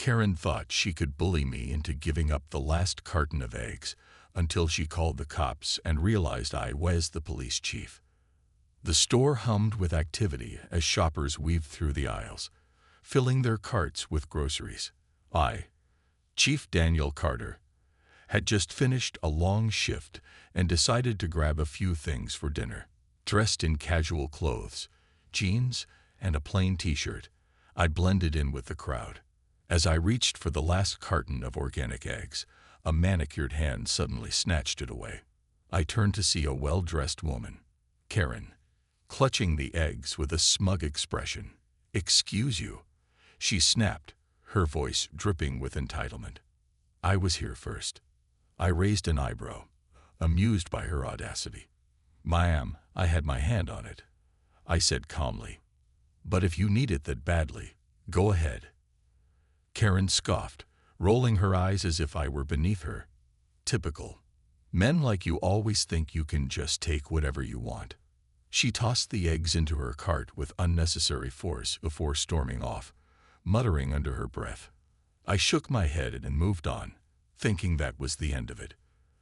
Karen thought she could bully me into giving up the last carton of eggs until she called the cops and realized I was the police chief. The store hummed with activity as shoppers weaved through the aisles, filling their carts with groceries. I, Chief Daniel Carter, had just finished a long shift and decided to grab a few things for dinner. Dressed in casual clothes, jeans, and a plain t-shirt, I blended in with the crowd. As I reached for the last carton of organic eggs, a manicured hand suddenly snatched it away. I turned to see a well-dressed woman, Karen, clutching the eggs with a smug expression. "Excuse you," she snapped, her voice dripping with entitlement. I was here first. I raised an eyebrow, amused by her audacity. "Ma'am, I had my hand on it," I said calmly. "But if you need it that badly, go ahead." Karen scoffed, rolling her eyes as if I were beneath her. Typical. Men like you always think you can just take whatever you want. She tossed the eggs into her cart with unnecessary force before storming off, muttering under her breath. I shook my head and moved on, thinking that was the end of it.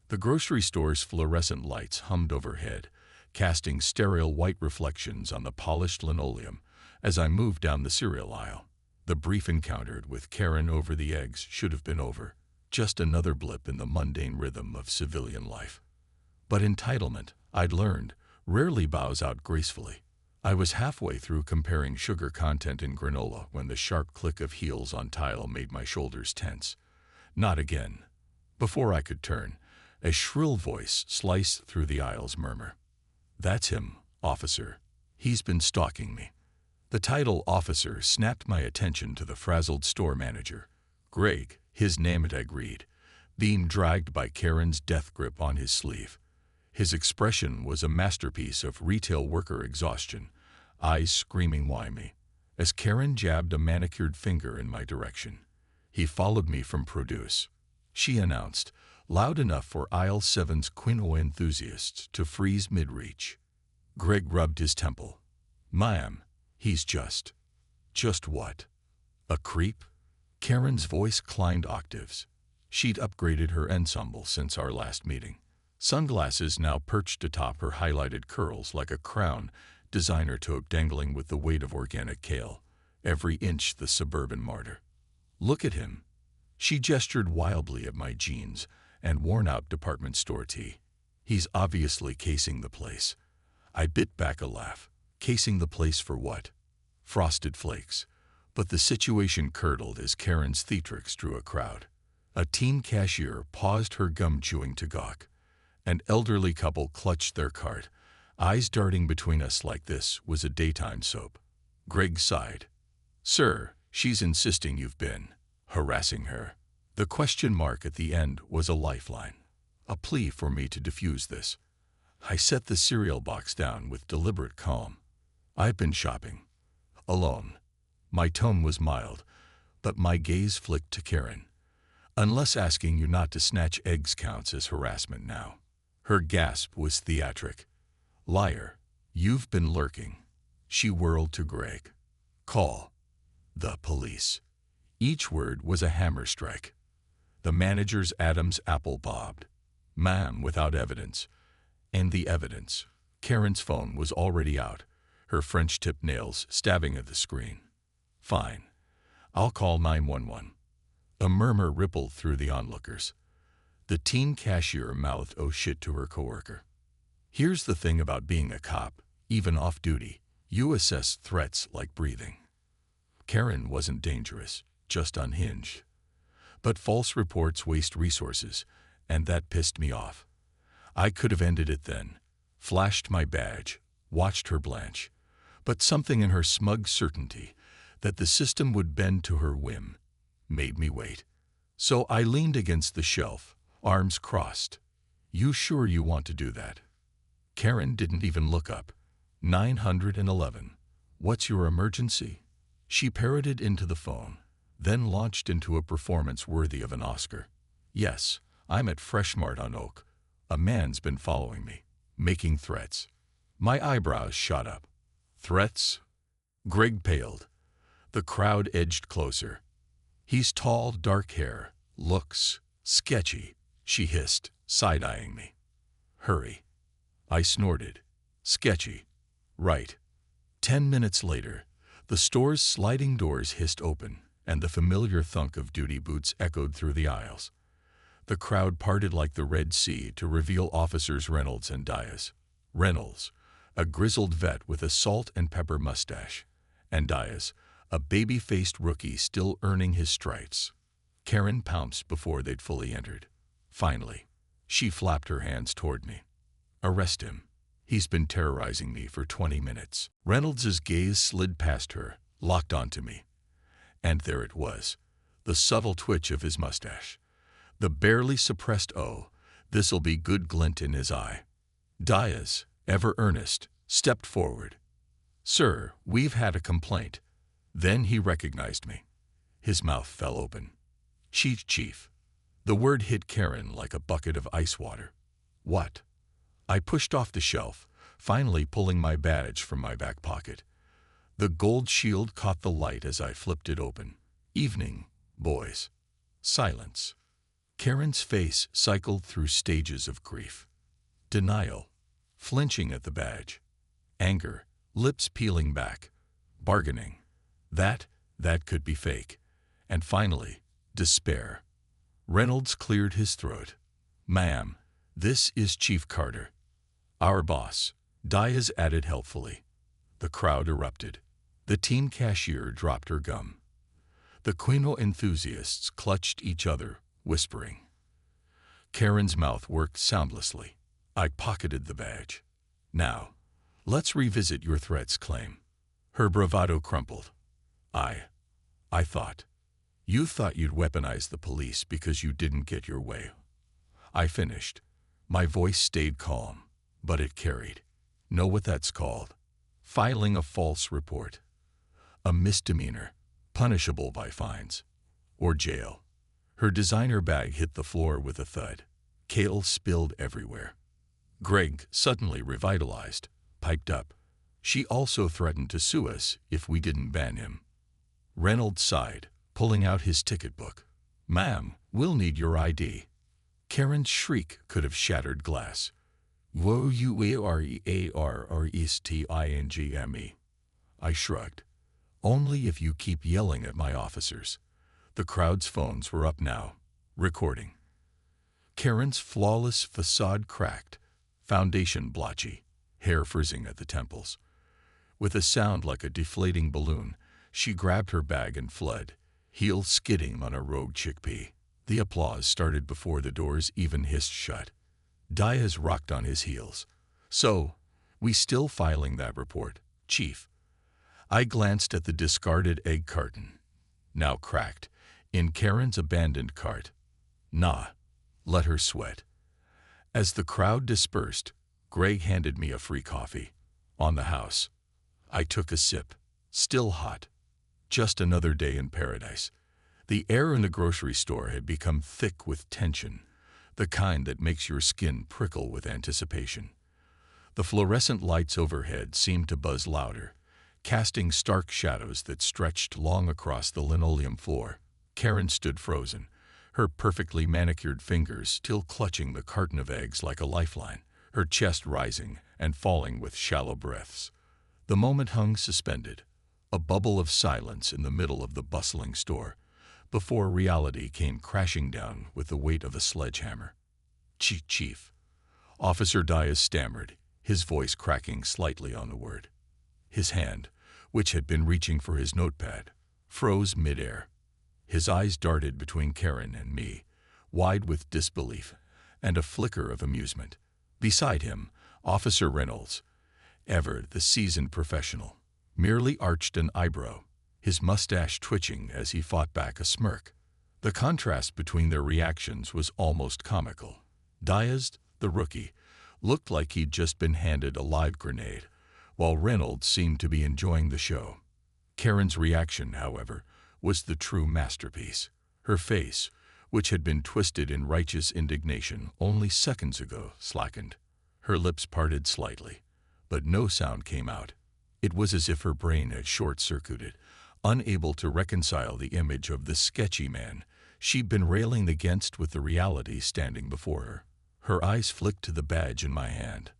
The grocery store's fluorescent lights hummed overhead, casting sterile white reflections on the polished linoleum as I moved down the cereal aisle. The brief encounter with Karen over the eggs should have been over, just another blip in the mundane rhythm of civilian life. But entitlement, I'd learned, rarely bows out gracefully. I was halfway through comparing sugar content in granola when the sharp click of heels on tile made my shoulders tense. Not again. Before I could turn, a shrill voice sliced through the aisle's murmur. "That's him, officer. He's been stalking me." The title officer snapped my attention to the frazzled store manager, Greg, his name it agreed, being dragged by Karen's death grip on his sleeve. His expression was a masterpiece of retail worker exhaustion, eyes screaming "Why me?" as Karen jabbed a manicured finger in my direction. "He followed me from produce," she announced, loud enough for aisle 7's quinoa enthusiasts to freeze mid-reach. Greg rubbed his temple. "Ma'am, he's just what? A creep?" Karen's voice climbed octaves. She'd upgraded her ensemble since our last meeting. Sunglasses now perched atop her highlighted curls like a crown designer taupe dangling with the weight of organic kale, every inch the suburban martyr. "Look at him." She gestured wildly at my jeans and worn-out department store tee. "He's obviously casing the place." I bit back a laugh. Casing the place for what? Frosted Flakes. But the situation curdled as Karen's theatrics drew a crowd. A teen cashier paused her gum-chewing to gawk. An elderly couple clutched their cart, eyes darting between us like this was a daytime soap. Greg sighed. "Sir, she's insisting you've been harassing her." The question mark at the end was a lifeline, a plea for me to defuse this. I set the cereal box down with deliberate calm. "I've been shopping. Alone." My tone was mild, but my gaze flicked to Karen. "Unless asking you not to snatch eggs counts as harassment now." Her gasp was theatric. "Liar, you've been lurking." She whirled to Greg. "Call the police." Each word was a hammer strike. The manager's Adam's apple bobbed. "Ma'am," without evidence. And the evidence. Karen's phone was already out, her French-tipped nails stabbing at the screen. "Fine. I'll call 911. A murmur rippled through the onlookers. The teen cashier mouthed "oh shit" to her coworker. Here's the thing about being a cop, even off-duty, you assess threats like breathing. Karen wasn't dangerous, just unhinged. But false reports waste resources, and that pissed me off. I could have ended it then, flashed my badge, watched her blanch, but something in her smug certainty that the system would bend to her whim made me wait. So I leaned against the shelf, arms crossed. "You sure you want to do that?" Karen didn't even look up. 911. "What's your emergency?" She parroted into the phone, then launched into a performance worthy of an Oscar. "Yes, I'm at Freshmart on Oak. A man's been following me, making threats." My eyebrows shot up. "Threats?" Greg paled. The crowd edged closer. He's tall, dark hair, looks sketchy, she hissed, side-eyeing me. Hurry. I snorted. Sketchy. Right. 10 minutes later, the store's sliding doors hissed open, and the familiar thunk of duty boots echoed through the aisles. The crowd parted like the Red Sea to reveal Officers Reynolds and Diaz. Reynolds, a grizzled vet with a salt and pepper mustache, and Diaz, a baby-faced rookie still earning his stripes. Karen pounced before they'd fully entered. Finally, she flapped her hands toward me. Arrest him. He's been terrorizing me for 20 minutes. Reynolds's gaze slid past her, locked onto me. And there it was, the subtle twitch of his mustache. The barely suppressed this'll be good glint in his eye. Diaz, ever earnest, stepped forward. Sir, we've had a complaint. Then he recognized me. His mouth fell open. Chief. The word hit Karen like a bucket of ice water. What? I pushed off the shelf, finally pulling my badge from my back pocket. The gold shield caught the light as I flipped it open. Evening, boys. Silence. Karen's face cycled through stages of grief. Denial, flinching at the badge. Anger, lips peeling back. Bargaining. That could be fake. And finally, despair. Reynolds cleared his throat. Ma'am, this is Chief Carter. Our boss, Diaz added helpfully. The crowd erupted. The team cashier dropped her gum. The Quino enthusiasts clutched each other, whispering. Karen's mouth worked soundlessly. I pocketed the badge. Now, let's revisit your threats claim. Her bravado crumpled. I thought. You thought you'd weaponize the police because you didn't get your way. I finished. My voice stayed calm, but it carried. Know what that's called? Filing a false report. A misdemeanor, punishable by fines. Or jail. Her designer bag hit the floor with a thud. Kale spilled everywhere. Greg, suddenly revitalized, piped up. She also threatened to sue us if we didn't ban him. Reynolds sighed, pulling out his ticket book. Ma'am, we'll need your ID. Karen's shriek could have shattered glass. Wouarearstingme. I shrugged. Only if you keep yelling at my officers. The crowd's phones were up now, recording. Karen's flawless facade cracked, foundation blotchy, hair frizzing at the temples. With a sound like a deflating balloon, she grabbed her bag and fled, heels skidding on a rogue chickpea. The applause started before the doors even hissed shut. Diaz rocked on his heels. So, we still filing that report, Chief? I glanced at the discarded egg carton, now cracked, in Karen's abandoned cart. Nah, let her sweat. As the crowd dispersed, Greg handed me a free coffee. On the house. I took a sip. Still hot. Just another day in paradise. The air in the grocery store had become thick with tension, the kind that makes your skin prickle with anticipation. The fluorescent lights overhead seemed to buzz louder, casting stark shadows that stretched long across the linoleum floor. Karen stood frozen, her perfectly manicured fingers still clutching the carton of eggs like a lifeline, her chest rising and falling with shallow breaths. The moment hung suspended, a bubble of silence in the middle of the bustling store, before reality came crashing down with the weight of a sledgehammer. Chief. Officer Diaz stammered, his voice cracking slightly on the word. His hand, which had been reaching for his notepad, froze midair. His eyes darted between Karen and me, wide with disbelief and a flicker of amusement. Beside him, Officer Reynolds, ever the seasoned professional, merely arched an eyebrow, his mustache twitching as he fought back a smirk. The contrast between their reactions was almost comical. Diaz, the rookie, looked like he'd just been handed a live grenade, while Reynolds seemed to be enjoying the show. Karen's reaction, however, was the true masterpiece. Her face, which had been twisted in righteous indignation only seconds ago, slackened. Her lips parted slightly, but no sound came out. It was as if her brain had short-circuited, unable to reconcile the image of the sketchy man she'd been railing against with the reality standing before her. Her eyes flicked to the badge in my hand,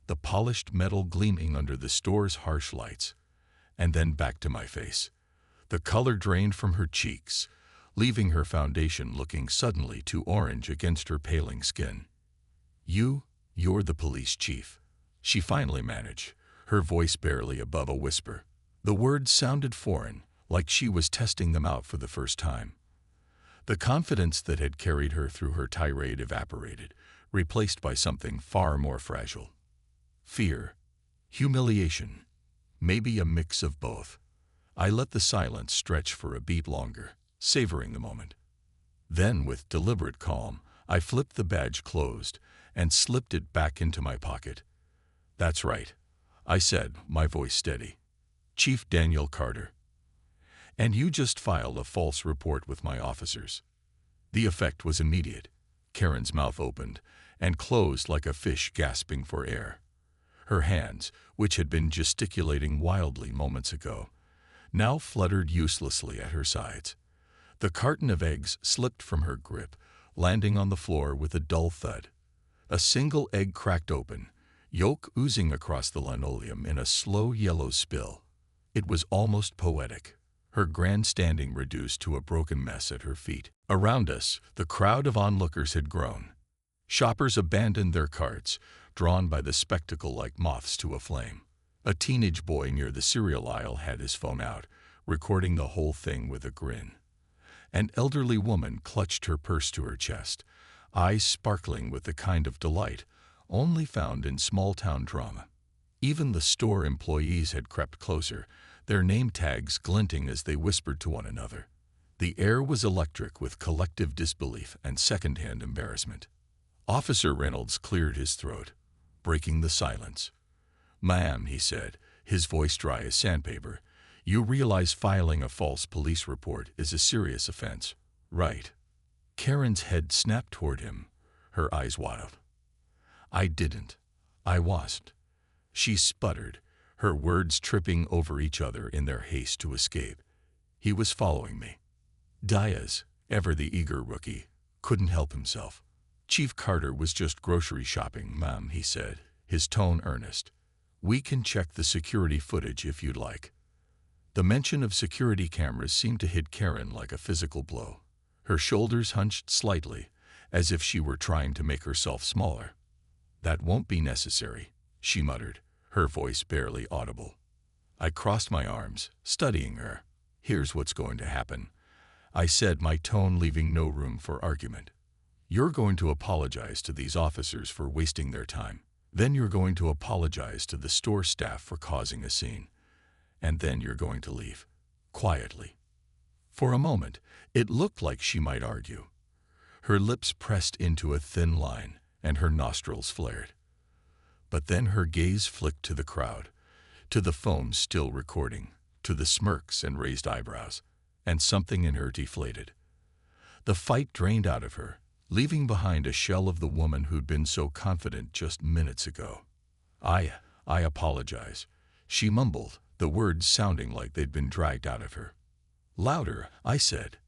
the polished metal gleaming under the store's harsh lights, and then back to my face. The color drained from her cheeks, leaving her foundation looking suddenly too orange against her paling skin. You're the police chief," she finally managed, her voice barely above a whisper. The words sounded foreign, like she was testing them out for the first time. The confidence that had carried her through her tirade evaporated, replaced by something far more fragile. Fear, humiliation, maybe a mix of both. I let the silence stretch for a beat longer, savoring the moment. Then, with deliberate calm, I flipped the badge closed and slipped it back into my pocket. "That's right," I said, my voice steady. "Chief Daniel Carter. And you just filed a false report with my officers." The effect was immediate. Karen's mouth opened and closed like a fish gasping for air. Her hands, which had been gesticulating wildly moments ago, now fluttered uselessly at her sides. The carton of eggs slipped from her grip, landing on the floor with a dull thud. A single egg cracked open, yolk oozing across the linoleum in a slow yellow spill. It was almost poetic, her grandstanding reduced to a broken mess at her feet. Around us, the crowd of onlookers had grown. Shoppers abandoned their carts, drawn by the spectacle like moths to a flame. A teenage boy near the cereal aisle had his phone out, recording the whole thing with a grin. An elderly woman clutched her purse to her chest, eyes sparkling with the kind of delight only found in small-town drama. Even the store employees had crept closer, their name tags glinting as they whispered to one another. The air was electric with collective disbelief and second-hand embarrassment. Officer Reynolds cleared his throat, breaking the silence. "Ma'am," he said, his voice dry as sandpaper, "you realize filing a false police report is a serious offense, right?" Karen's head snapped toward him, her eyes wild. "I didn't. I wasn't," she sputtered, her words tripping over each other in their haste to escape. He was following me. Diaz, ever the eager rookie, couldn't help himself. "Chief Carter was just grocery shopping, ma'am," he said, his tone earnest. "We can check the security footage if you'd like." The mention of security cameras seemed to hit Karen like a physical blow. Her shoulders hunched slightly, as if she were trying to make herself smaller. "That won't be necessary," she muttered, her voice barely audible. I crossed my arms, studying her. "Here's what's going to happen," I said, my tone leaving no room for argument. "You're going to apologize to these officers for wasting their time. Then you're going to apologize to the store staff for causing a scene. And then you're going to leave. Quietly." For a moment, it looked like she might argue. Her lips pressed into a thin line, and her nostrils flared. But then her gaze flicked to the crowd, to the phone still recording, to the smirks and raised eyebrows, and something in her deflated. The fight drained out of her, leaving behind a shell of the woman who'd been so confident just minutes ago. I apologize," she mumbled, the words sounding like they'd been dragged out of her. "Louder," I said.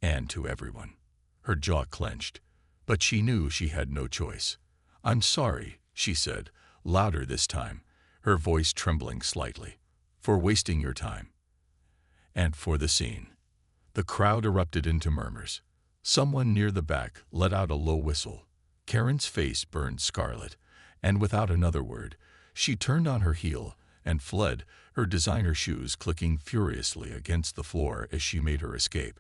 "And to everyone." Her jaw clenched, but she knew she had no choice. "I'm sorry," she said, louder this time, her voice trembling slightly, "for wasting your time. And for the scene." The crowd erupted into murmurs. Someone near the back let out a low whistle. Karen's face burned scarlet, and without another word, she turned on her heel and fled, her designer shoes clicking furiously against the floor as she made her escape.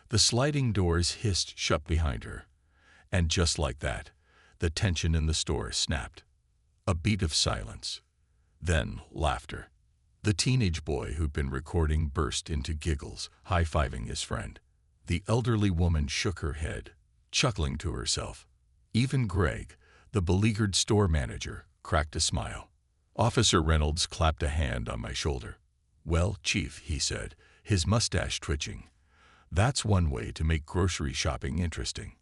The sliding doors hissed shut behind her, and just like that, the tension in the store snapped. A beat of silence. Then laughter. The teenage boy who'd been recording burst into giggles, high-fiving his friend. The elderly woman shook her head, chuckling to herself. Even Greg, the beleaguered store manager, cracked a smile. Officer Reynolds clapped a hand on my shoulder. "Well, Chief," he said, his mustache twitching, "that's one way to make grocery shopping interesting."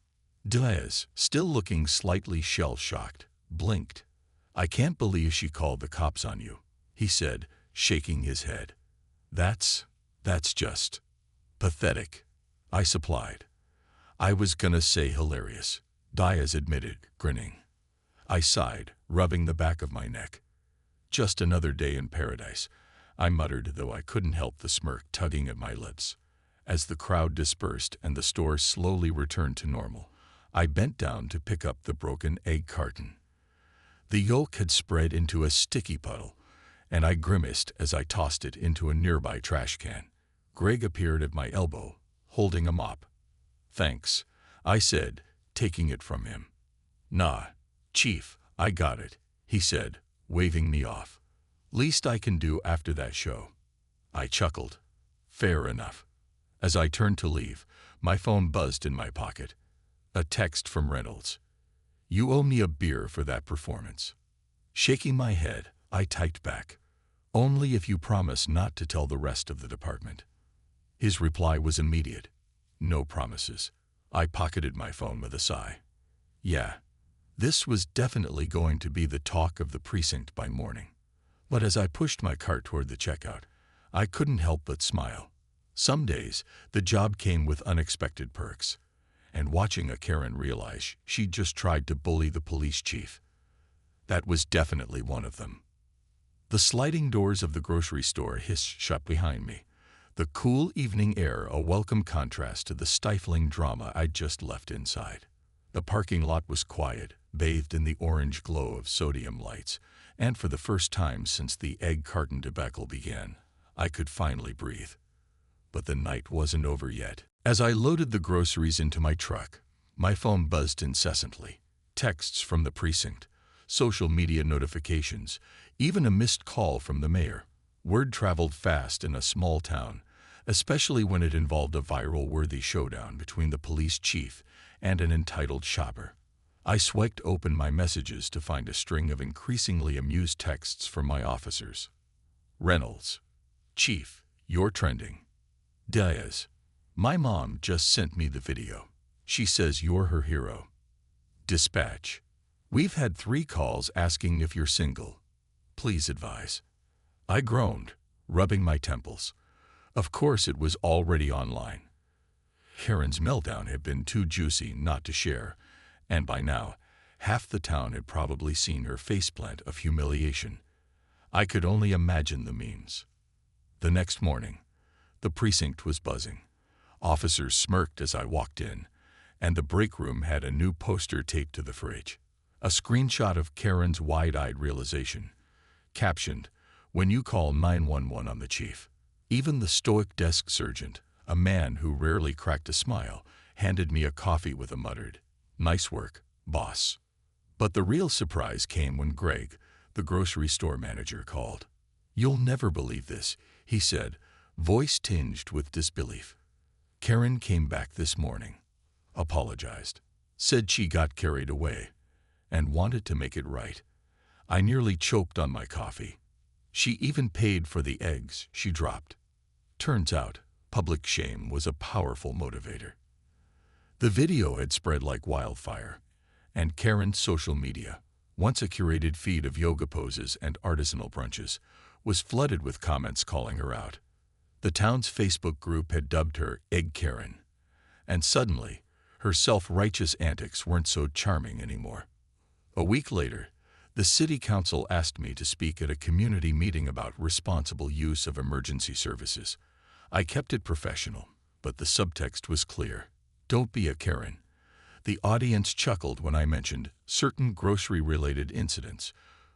Diaz, still looking slightly shell-shocked, blinked. "I can't believe she called the cops on you," he said, shaking his head. That's That's just pathetic, I supplied. I was gonna say hilarious, Diaz admitted, grinning. I sighed, rubbing the back of my neck. Just another day in paradise, I muttered, though I couldn't help the smirk tugging at my lips. As the crowd dispersed and the store slowly returned to normal, I bent down to pick up the broken egg carton. The yolk had spread into a sticky puddle, and I grimaced as I tossed it into a nearby trash can. Greg appeared at my elbow, holding a mop. Thanks, I said, taking it from him. Nah, Chief, I got it, he said, waving me off. Least I can do after that show. I chuckled. Fair enough. As I turned to leave, my phone buzzed in my pocket. A text from Reynolds. You owe me a beer for that performance. Shaking my head, I typed back. Only if you promise not to tell the rest of the department. His reply was immediate. No promises. I pocketed my phone with a sigh. Yeah, this was definitely going to be the talk of the precinct by morning. But as I pushed my cart toward the checkout, I couldn't help but smile. Some days, the job came with unexpected perks. And watching a Karen realize she'd just tried to bully the police chief. That was definitely one of them. The sliding doors of the grocery store hissed shut behind me. The cool evening air a welcome contrast to the stifling drama I'd just left inside. The parking lot was quiet, bathed in the orange glow of sodium lights, and for the first time since the egg carton debacle began, I could finally breathe. But the night wasn't over yet. As I loaded the groceries into my truck, my phone buzzed incessantly. Texts from the precinct, social media notifications, even a missed call from the mayor. Word traveled fast in a small town, especially when it involved a viral-worthy showdown between the police chief and an entitled shopper. I swiped open my messages to find a string of increasingly amused texts from my officers. Reynolds. Chief, you're trending. Diaz. My mom just sent me the video. She says you're her hero. Dispatch. We've had 3 calls asking if you're single. Please advise. I groaned, rubbing my temples. Of course it was already online. Karen's meltdown had been too juicy not to share, and by now, half the town had probably seen her faceplant of humiliation. I could only imagine the memes. The next morning, the precinct was buzzing. Officers smirked as I walked in, and the break room had a new poster taped to the fridge. A screenshot of Karen's wide-eyed realization, captioned, "When you call 911 on the chief." Even the stoic desk sergeant, a man who rarely cracked a smile, handed me a coffee with a muttered, "Nice work, boss." But the real surprise came when Greg, the grocery store manager, called. "You'll never believe this," he said, voice tinged with disbelief. "Karen came back this morning, apologized, said she got carried away, and wanted to make it right." I nearly choked on my coffee. She even paid for the eggs she dropped. Turns out, public shame was a powerful motivator. The video had spread like wildfire, and Karen's social media, once a curated feed of yoga poses and artisanal brunches, was flooded with comments calling her out. The town's Facebook group had dubbed her Egg Karen, and suddenly, her self-righteous antics weren't so charming anymore. A week later, the city council asked me to speak at a community meeting about responsible use of emergency services. I kept it professional, but the subtext was clear. Don't be a Karen. The audience chuckled when I mentioned certain grocery-related incidents,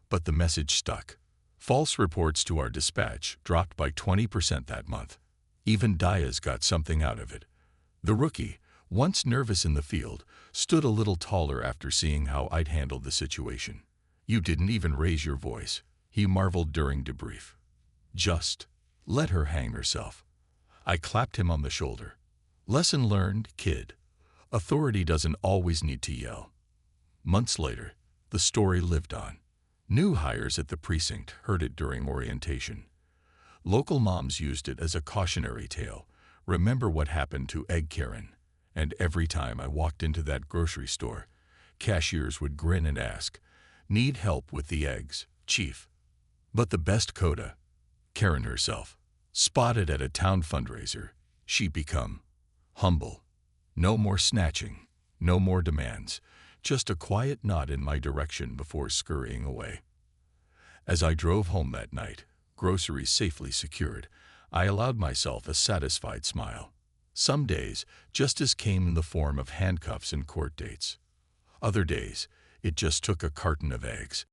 but the message stuck. False reports to our dispatch dropped by 20% that month. Even Diaz got something out of it. The rookie, once nervous in the field, stood a little taller after seeing how I'd handled the situation. "You didn't even raise your voice," he marveled during debrief. "Just let her hang herself." I clapped him on the shoulder. "Lesson learned, kid. Authority doesn't always need to yell." Months later, the story lived on. New hires at the precinct heard it during orientation. Local moms used it as a cautionary tale. Remember what happened to Egg Karen. And every time I walked into that grocery store, cashiers would grin and ask, "Need help with the eggs, Chief?" But the best coda, Karen herself, Spotted at a town fundraiser, she become humble. No more snatching, no more demands, just a quiet nod in my direction before scurrying away. As I drove home that night, groceries safely secured, I allowed myself a satisfied smile. Some days, justice came in the form of handcuffs and court dates. Other days, it just took a carton of eggs.